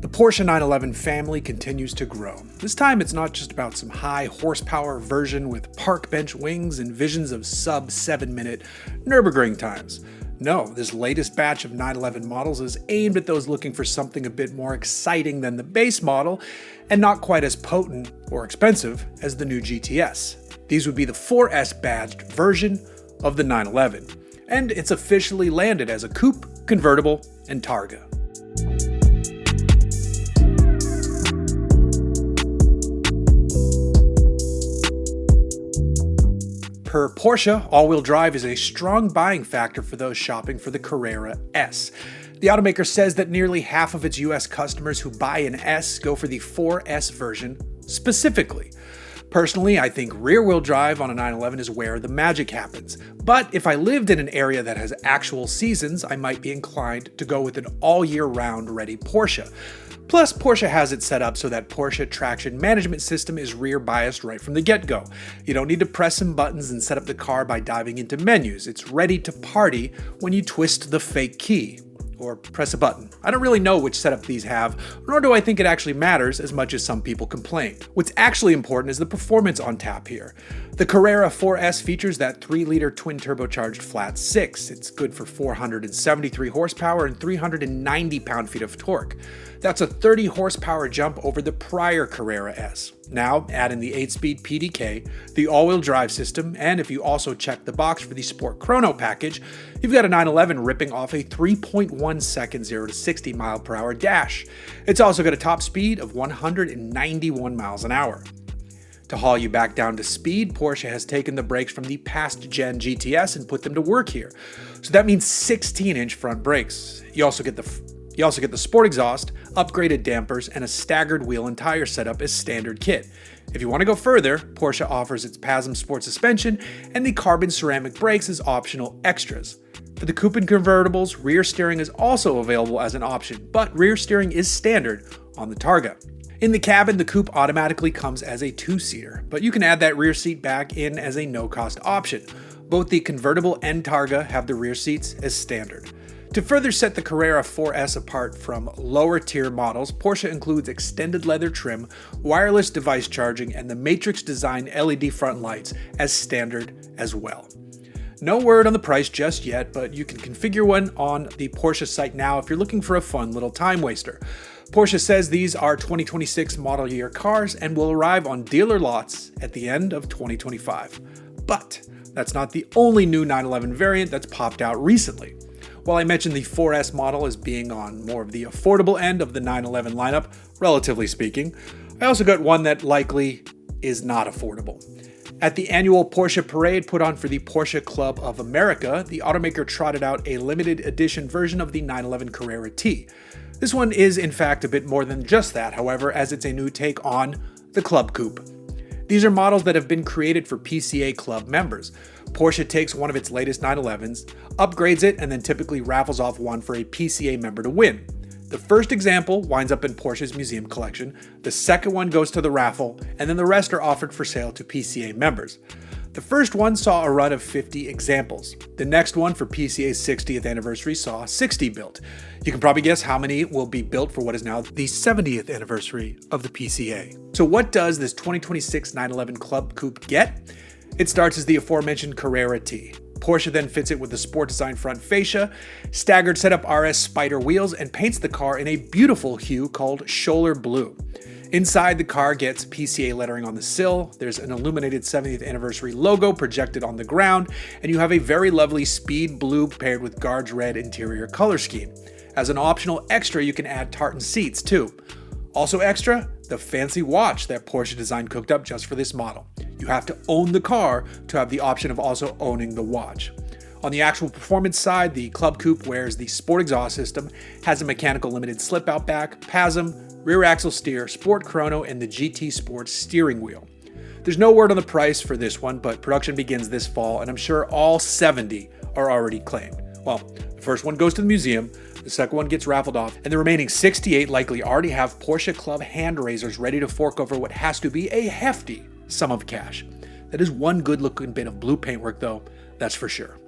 The Porsche 911 family continues to grow. This time it's not just about some high horsepower version with park bench wings and visions of sub 7-minute Nürburgring times. No, this latest batch of 911 models is aimed at those looking for something a bit more exciting than the base model and not quite as potent or expensive as the new GTS. These would be the 4S badged version of the 911, and it's officially landed as a coupe, convertible, and targa. Per Porsche, all-wheel drive is a strong buying factor for those shopping for the Carrera S. The automaker says that nearly half of its US customers who buy an S go for the 4S version specifically. Personally, I think rear-wheel drive on a 911 is where the magic happens. But if I lived in an area that has actual seasons, I might be inclined to go with an all-year-round ready Porsche. Plus, Porsche has it set up so that Porsche traction management system is rear biased right from the get-go. You don't need to press some buttons and set up the car by diving into menus. It's ready to party when you twist the fake key. Or press a button. I don't really know which setup these have, nor do I think it actually matters as much as some people complain. What's actually important is the performance on tap here. The Carrera 4S features that 3-liter twin-turbocharged flat 6. It's good for 473 horsepower and 390 pound-feet of torque. That's a 30 horsepower jump over the prior Carrera S. Now, add in the 8-speed PDK, the all-wheel drive system, and if you also check the box for the Sport Chrono package, you've got a 911 ripping off a 3.1 second 0 to 60 mile per hour dash. It's also got a top speed of 191 miles an hour. To haul you back down to speed, Porsche has taken the brakes from the past-gen GTS and put them to work here. So that means 16-inch front brakes. You also get the sport exhaust, upgraded dampers, and a staggered wheel and tire setup as standard kit. If you want to go further, Porsche offers its PASM Sport suspension, and the carbon ceramic brakes as optional extras. For the coupe and convertibles, rear steering is also available as an option, but rear steering is standard on the Targa. In the cabin, the coupe automatically comes as a 2-seater, but you can add that rear seat back in as a no-cost option. Both the convertible and Targa have the rear seats as standard. To further set the Carrera 4S apart from lower-tier models, Porsche includes extended leather trim, wireless device charging, and the Matrix-designed LED front lights as standard as well. No word on the price just yet, but you can configure one on the Porsche site now if you're looking for a fun little time waster. Porsche says these are 2026 model year cars and will arrive on dealer lots at the end of 2025. But that's not the only new 911 variant that's popped out recently. While I mentioned the 4S model as being on more of the affordable end of the 911 lineup, relatively speaking, I also got one that likely is not affordable. At the annual Porsche parade put on for the Porsche Club of America, the automaker trotted out a limited edition version of the 911 Carrera T. This one is in fact a bit more than just that, however, as it's a new take on the Club Coupe. These are models that have been created for PCA Club members. Porsche takes one of its latest 911s, upgrades it, and then typically raffles off one for a PCA member to win. The first example winds up in Porsche's museum collection, the second one goes to the raffle, and then the rest are offered for sale to PCA members. The first one saw a run of 50 examples. The next one for PCA's 60th anniversary saw 60 built. You can probably guess how many will be built for what is now the 70th anniversary of the PCA. So what does this 2026 911 Club Coupe get? It starts as the aforementioned Carrera T. Porsche then fits it with the sport design front fascia, staggered setup RS Spider wheels, and paints the car in a beautiful hue called Scholar Blue. Inside, the car gets PCA lettering on the sill, there's an illuminated 70th anniversary logo projected on the ground, and you have a very lovely speed blue paired with Guards red interior color scheme. As an optional extra, you can add tartan seats too. Also extra, the fancy watch that Porsche Design cooked up just for this model. You have to own the car to have the option of also owning the watch. On the actual performance side, the Club Coupe wears the Sport exhaust system, has a mechanical limited slip-out back, PASM, rear axle steer, Sport Chrono, and the GT Sport steering wheel. There's no word on the price for this one, but production begins this fall, and I'm sure all 70 are already claimed. Well, the first one goes to the museum, the second one gets raffled off, and the remaining 68 likely already have Porsche Club hand raisers ready to fork over what has to be a hefty sum of cash. That is one good looking bit of blue paintwork though, that's for sure.